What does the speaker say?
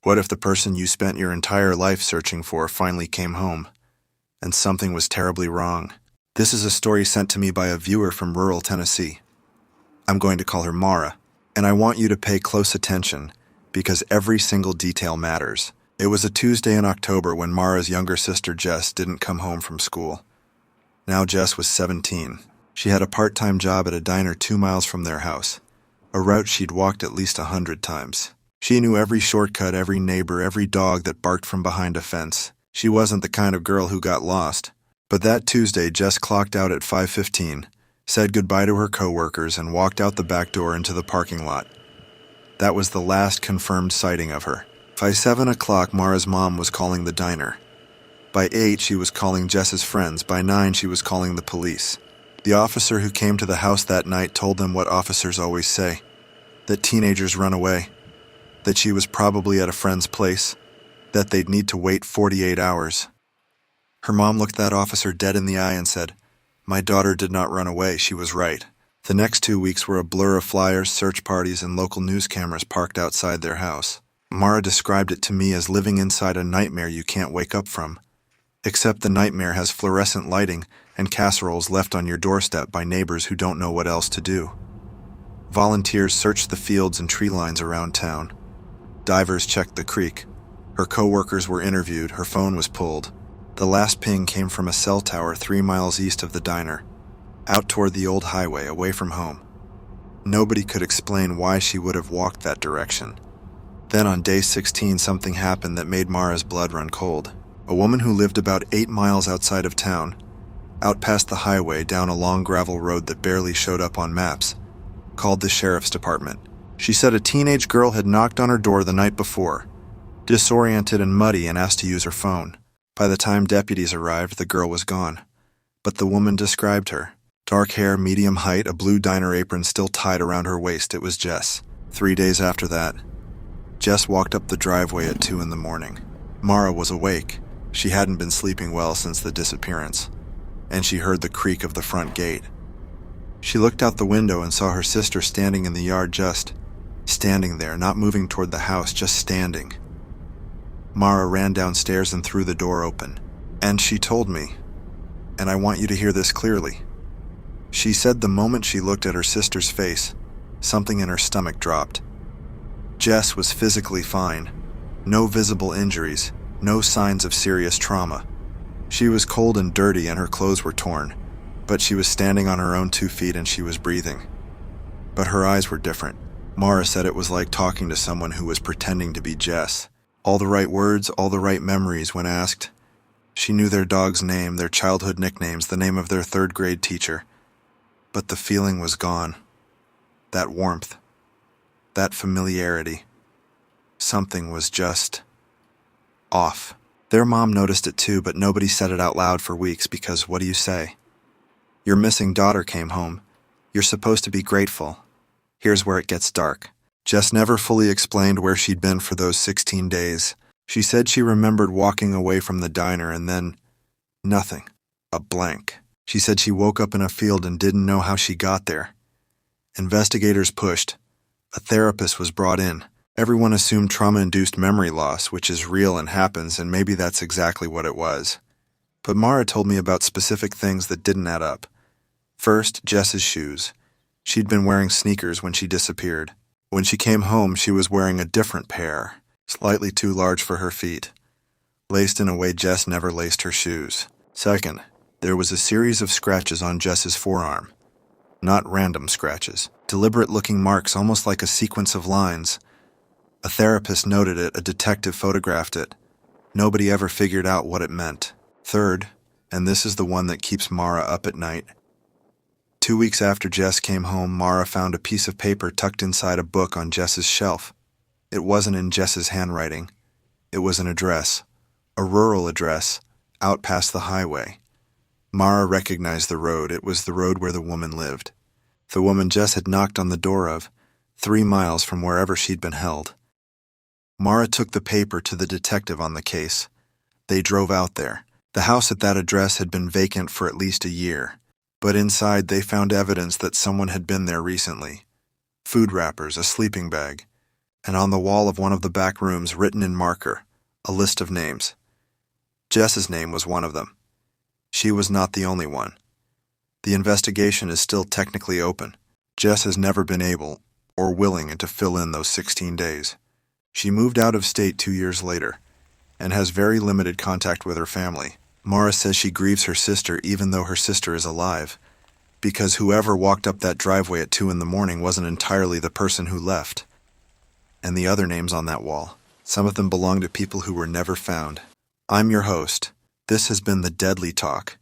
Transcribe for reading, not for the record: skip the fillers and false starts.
What if the person you spent your entire life searching for finally came home, and something was terribly wrong? This is a story sent to me by a viewer from rural Tennessee. I'm going to call her Mara, and I want you to pay close attention, because every single detail matters. It was a Tuesday in October when Mara's younger sister Jess didn't come home from school. Now Jess was 17. She had a part-time job at a diner 2 miles from their house, a route she'd walked at least 100 times. She knew every shortcut, every neighbor, every dog that barked from behind a fence. She wasn't the kind of girl who got lost. But that Tuesday, Jess clocked out at 5:15, said goodbye to her coworkers, and walked out the back door into the parking lot. That was the last confirmed sighting of her. By 7 o'clock, Mara's mom was calling the diner. By 8, she was calling Jess's friends. By 9, she was calling the police. The officer who came to the house that night told them what officers always say, that teenagers run away, that she was probably at a friend's place, that they'd need to wait 48 hours. Her mom looked that officer dead in the eye and said, "My daughter did not run away, she was right." The next 2 weeks were a blur of flyers, search parties, and local news cameras parked outside their house. Mara described it to me as living inside a nightmare you can't wake up from. Except the nightmare has fluorescent lighting and casseroles left on your doorstep by neighbors who don't know what else to do. Volunteers searched the fields and tree lines around town. Divers checked the creek. Her co-workers were interviewed, her phone was pulled. The last ping came from a cell tower 3 miles east of the diner, out toward the old highway, away from home. Nobody could explain why she would have walked that direction. Then on day 16, something happened that made Mara's blood run cold. A woman who lived about 8 miles outside of town, out past the highway down a long gravel road that barely showed up on maps, called the sheriff's department. She said a teenage girl had knocked on her door the night before, disoriented and muddy, and asked to use her phone. By the time deputies arrived, the girl was gone. But the woman described her. Dark hair, medium height, a blue diner apron still tied around her waist. It was Jess. 3 days after that, Jess walked up the driveway at 2 in the morning. Mara was awake. She hadn't been sleeping well since the disappearance, and she heard the creak of the front gate. She looked out the window and saw her sister standing in the yard, just standing there, not moving toward the house, just standing. Mara ran downstairs and threw the door open. And she told me, and I want you to hear this clearly. She said the moment she looked at her sister's face, something in her stomach dropped. Jess was physically fine. No visible injuries, no signs of serious trauma. She was cold and dirty and her clothes were torn, but she was standing on her own 2 feet and she was breathing. But her eyes were different. Mara said it was like talking to someone who was pretending to be Jess. All the right words, all the right memories when asked. She knew their dog's name, their childhood nicknames, the name of their 3rd grade teacher. But the feeling was gone. That warmth. That familiarity. Something was just off. Their mom noticed it too, but nobody said it out loud for weeks because what do you say? Your missing daughter came home. You're supposed to be grateful. Here's where it gets dark. Jess never fully explained where she'd been for those 16 days. She said she remembered walking away from the diner and then nothing. A blank. She said she woke up in a field and didn't know how she got there. Investigators pushed. A therapist was brought in. Everyone assumed trauma-induced memory loss, which is real and happens, and maybe that's exactly what it was. But Mara told me about specific things that didn't add up. First, Jess's shoes. She'd been wearing sneakers when she disappeared. When she came home, she was wearing a different pair, slightly too large for her feet, laced in a way Jess never laced her shoes. Second, there was a series of scratches on Jess's forearm. Not random scratches, deliberate-looking marks almost like a sequence of lines. A therapist noted it, a detective photographed it. Nobody ever figured out what it meant. Third, and this is the one that keeps Mara up at night. 2 weeks after Jess came home, Mara found a piece of paper tucked inside a book on Jess's shelf. It wasn't in Jess's handwriting. It was an address, a rural address, out past the highway. Mara recognized the road. It was the road where the woman lived. The woman Jess had knocked on the door of, 3 miles from wherever she'd been held. Mara took the paper to the detective on the case. They drove out there. The house at that address had been vacant for at least a year. But inside they found evidence that someone had been there recently. Food wrappers, a sleeping bag. and on the wall of one of the back rooms, written in marker, a list of names. Jess's name was one of them. She was not the only one. The investigation is still technically open. Jess has never been able or willing to fill in those 16 days. She moved out of state 2 years later and has very limited contact with her family. Mara says she grieves her sister even though her sister is alive, because whoever walked up that driveway at 2 in the morning wasn't entirely the person who left. And the other names on that wall, some of them belong to people who were never found. I'm your host. This has been The Deadly Talk.